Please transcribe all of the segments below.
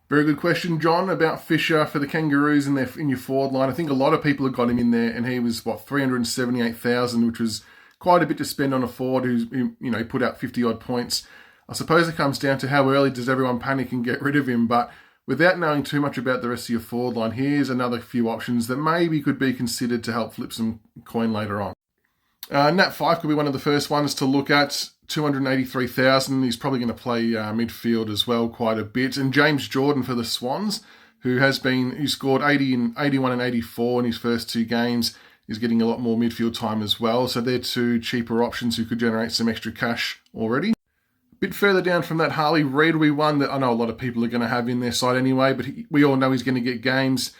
Very good question, John, about Fisher for the Kangaroos in your forward line. I think a lot of people have got him in there, and he was 378,000, which was quite a bit to spend on a forward who's put out 50 odd points. I suppose it comes down to how early does everyone panic and get rid of him, but without knowing too much about the rest of your forward line, here's another few options that maybe could be considered to help flip some coin later on. Nat Fife could be one of the first ones to look at. 283,000. He's probably going to play midfield as well quite a bit. And James Jordan for the Swans, who scored 80 and 81 and 84 in his first two games, is getting a lot more midfield time as well. So they're two cheaper options who could generate some extra cash already. A bit further down from that, Harley Reid will be one that I know a lot of people are going to have in their side anyway, but we all know he's going to get games.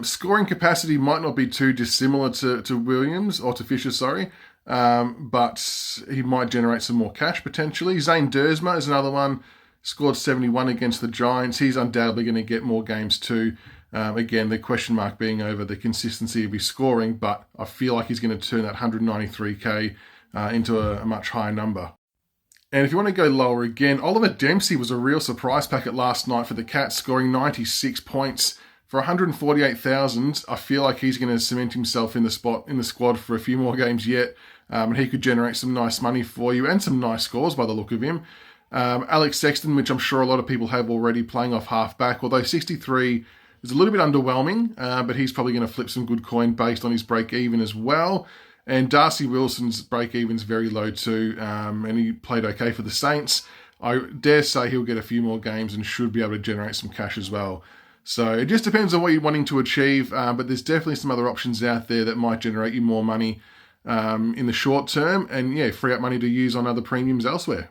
Scoring capacity might not be too dissimilar to Williams, or to Fisher, sorry. But he might generate some more cash potentially. Zane Dersma is another one. Scored 71 against the Giants. He's undoubtedly going to get more games too. Again, the question mark being over the consistency of his scoring, but I feel like he's going to turn that 193k into a much higher number. And if you want to go lower again, Oliver Dempsey was a real surprise packet last night for the Cats, scoring 96 points. For 148,000, I feel like he's going to cement himself in the squad for a few more games yet. And he could generate some nice money for you and some nice scores by the look of him. Alex Sexton, which I'm sure a lot of people have already, playing off half-back, although 63 is a little bit underwhelming, but he's probably going to flip some good coin based on his break-even as well. And Darcy Wilson's break-even's very low too, and he played okay for the Saints. I dare say he'll get a few more games and should be able to generate some cash as well. So it just depends on what you're wanting to achieve, but there's definitely some other options out there that might generate you more money in the short term and free up money to use on other premiums elsewhere.